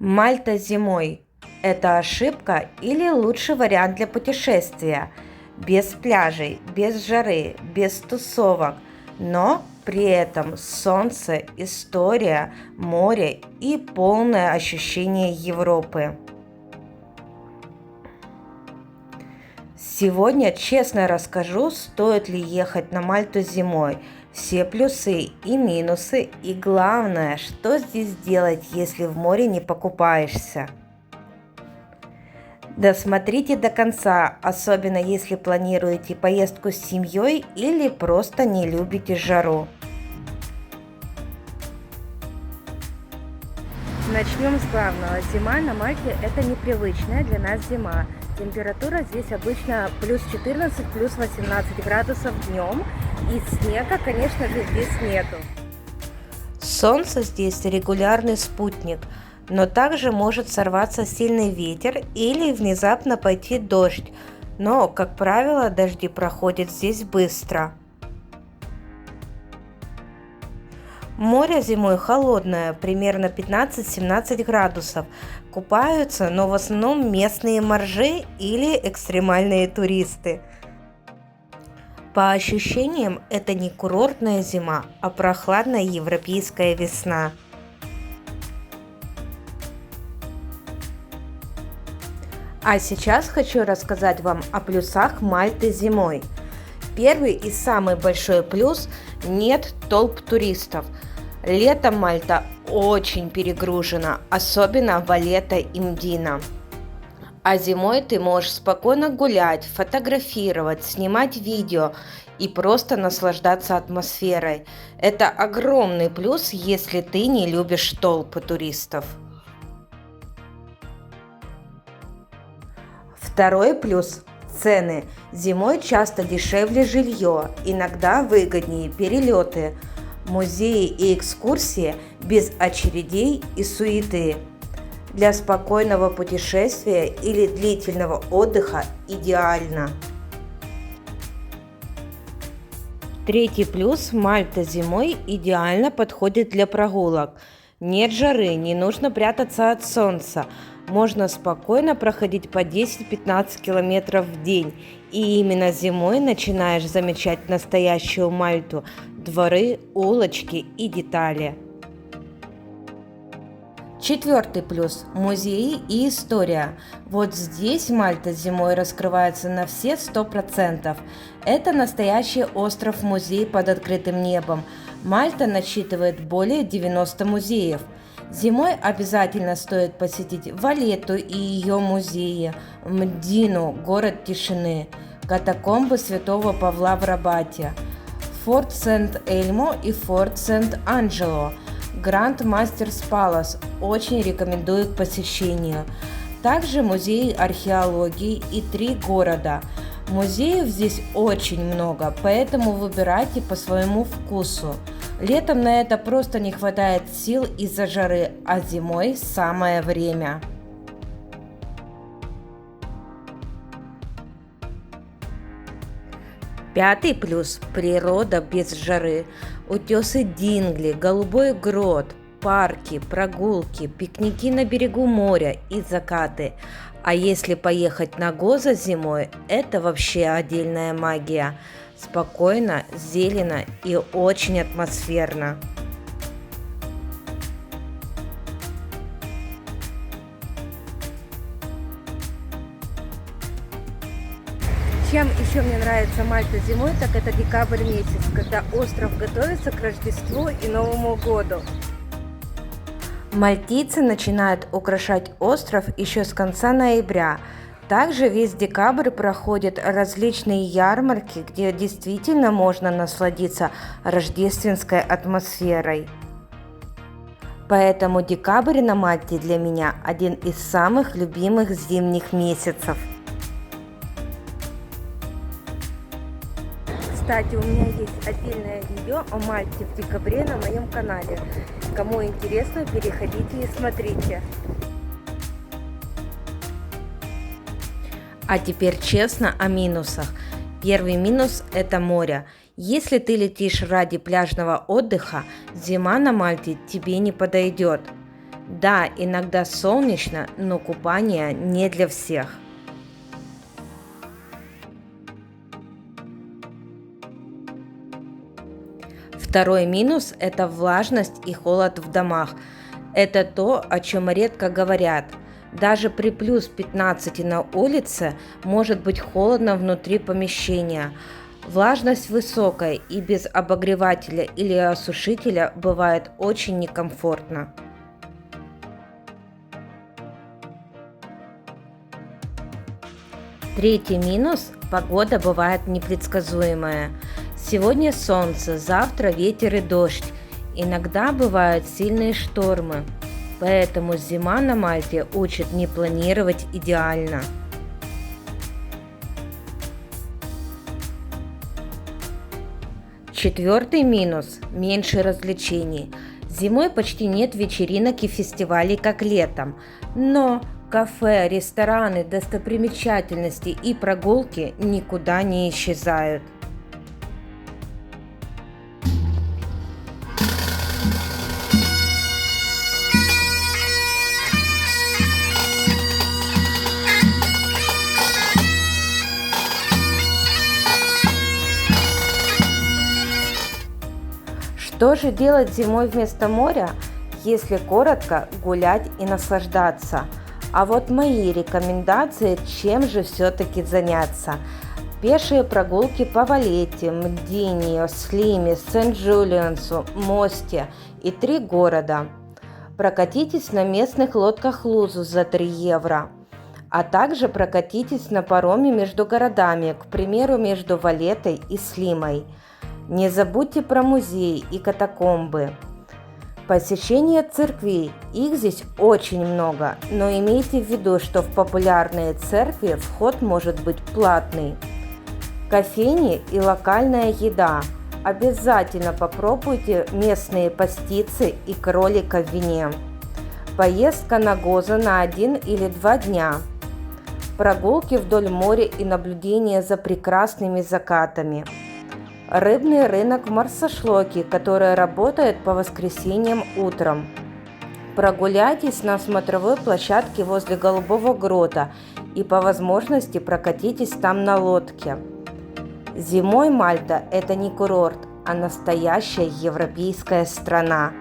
Мальта зимой – это ошибка или лучший вариант для путешествия? Без пляжей, без жары, без тусовок, но при этом солнце, история, море и полное ощущение Европы. Сегодня честно расскажу, стоит ли ехать на Мальту зимой, все плюсы и минусы, и главное, что здесь делать, если в море не покупаешься. Досмотрите до конца, особенно если планируете поездку с семьей или просто не любите жару. Начнем с главного. Зима на Мальте – это непривычная для нас зима. Температура здесь обычно плюс 14, плюс 18 градусов днем. И снега, конечно же, здесь нету. Солнце здесь регулярный спутник, но также может сорваться сильный ветер или внезапно пойти дождь. Но, как правило, дожди проходят здесь быстро. Море зимой холодное, примерно 15-17 градусов. Купаются, но в основном местные моржи или экстремальные туристы. По ощущениям, это не курортная зима, а прохладная европейская весна. А сейчас хочу рассказать вам о плюсах Мальты зимой. Первый и самый большой плюс – нет толп туристов. Летом Мальта очень перегружена, особенно Валета и Мдина. А зимой ты можешь спокойно гулять, фотографировать, снимать видео и просто наслаждаться атмосферой. Это огромный плюс, если ты не любишь толпы туристов. Второй плюс – цены. Зимой часто дешевле жилье, иногда выгоднее перелеты, музеи и экскурсии без очередей и суеты. Для спокойного путешествия или длительного отдыха идеально. Третий плюс – Мальта зимой идеально подходит для прогулок. Нет жары, не нужно прятаться от солнца. Можно спокойно проходить по 10-15 километров в день. И именно зимой начинаешь замечать настоящую Мальту – дворы, улочки и детали. Четвертый плюс – музеи и история. Вот здесь Мальта зимой раскрывается на все 100%. Это настоящий остров-музей под открытым небом. Мальта насчитывает более 90 музеев. Зимой обязательно стоит посетить Валетту и ее музеи, Мдину, город тишины, катакомбы Святого Павла в Рабате, Форт Сент-Эльмо и Форт Сент-Анджело, Гранд Мастерс Палас, очень рекомендую к посещению. Также музей археологии и 3 города. Музеев здесь очень много, поэтому выбирайте по своему вкусу. Летом на это просто не хватает сил из-за жары, а зимой самое время. Пятый плюс – природа без жары. Утесы Дингли, Голубой Грот, парки, прогулки, пикники на берегу моря и закаты. А если поехать на Гоза зимой, это вообще отдельная магия. Спокойно, зелено и очень атмосферно. Чем еще мне нравится Мальта зимой, так это декабрь месяц, когда остров готовится к Рождеству и Новому году. Мальтийцы начинают украшать остров еще с конца ноября. Также весь декабрь проходят различные ярмарки, где действительно можно насладиться рождественской атмосферой. Поэтому декабрь на Мальте для меня один из самых любимых зимних месяцев. Кстати, у меня есть отдельное видео о Мальте в декабре на моем канале. Кому интересно, переходите и смотрите. А теперь честно о минусах. Первый минус – это море. Если ты летишь ради пляжного отдыха, зима на Мальте тебе не подойдет. Да, иногда солнечно, но купание не для всех. Второй минус – это влажность и холод в домах. Это то, о чем редко говорят. Даже при плюс 15 на улице может быть холодно внутри помещения. Влажность высокая и без обогревателя или осушителя бывает очень некомфортно. Третий минус – погода бывает непредсказуемая. Сегодня солнце, завтра ветер и дождь. Иногда бывают сильные штормы. Поэтому зима на Мальте учит не планировать идеально. Четвертый минус – меньше развлечений. Зимой почти нет вечеринок и фестивалей, как летом. Но кафе, рестораны, достопримечательности и прогулки никуда не исчезают. Что же делать зимой вместо моря? Если коротко, гулять и наслаждаться. А вот мои рекомендации, чем же все-таки заняться. Пешие прогулки по Валетте, Мдине, Слиме, Сент-Джулиансу, Мосте и 3 города. Прокатитесь на местных лодках Лузу за 3 евро. А также прокатитесь на пароме между городами, к примеру, между Валеттой и Слимой. Не забудьте про музеи и катакомбы. Посещение церквей. Их здесь очень много, но имейте в виду, что в популярные церкви вход может быть платный. Кофейни и локальная еда. Обязательно попробуйте местные пастицы и кролика в вине. Поездка на Гоза на 1 или 2 дня. Прогулки вдоль моря и наблюдение за прекрасными закатами. Рыбный рынок в Марсашлоке, который работает по воскресеньям утром. Прогуляйтесь на смотровой площадке возле Голубого грота и по возможности прокатитесь там на лодке. Зимой Мальта – это не курорт, а настоящая европейская страна.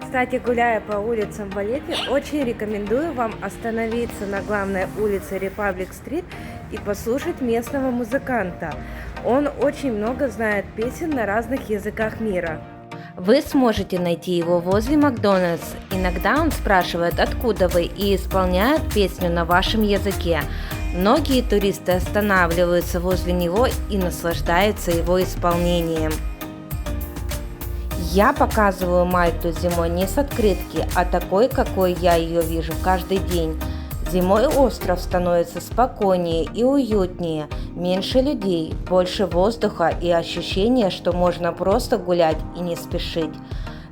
Кстати, гуляя по улицам Валетты, очень рекомендую вам остановиться на главной улице Репаблик-стрит и послушать местного музыканта. Он очень много знает песен на разных языках мира. Вы сможете найти его возле Макдональдс. Иногда он спрашивает, откуда вы, и исполняет песню на вашем языке. Многие туристы останавливаются возле него и наслаждаются его исполнением. Я показываю Мальту зимой не с открытки, а такой, какой я ее вижу каждый день. Зимой остров становится спокойнее и уютнее, меньше людей, больше воздуха и ощущение, что можно просто гулять и не спешить.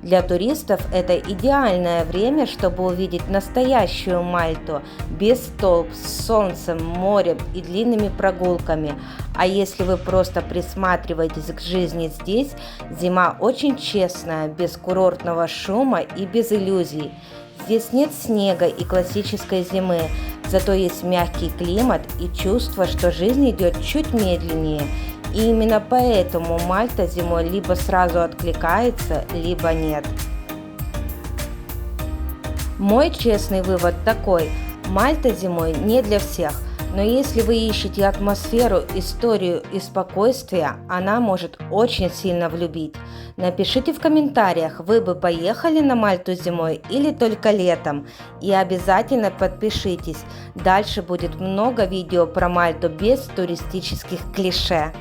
Для туристов это идеальное время, чтобы увидеть настоящую Мальту, без толп, с солнцем, морем и длинными прогулками. А если вы просто присматриваетесь к жизни здесь, зима очень честная, без курортного шума и без иллюзий. Здесь нет снега и классической зимы, зато есть мягкий климат и чувство, что жизнь идет чуть медленнее. И именно поэтому Мальта зимой либо сразу откликается, либо нет. Мой честный вывод такой: Мальта зимой не для всех. Но если вы ищете атмосферу, историю и спокойствие, она может очень сильно влюбить. Напишите в комментариях, вы бы поехали на Мальту зимой или только летом. И обязательно подпишитесь. Дальше будет много видео про Мальту без туристических клише.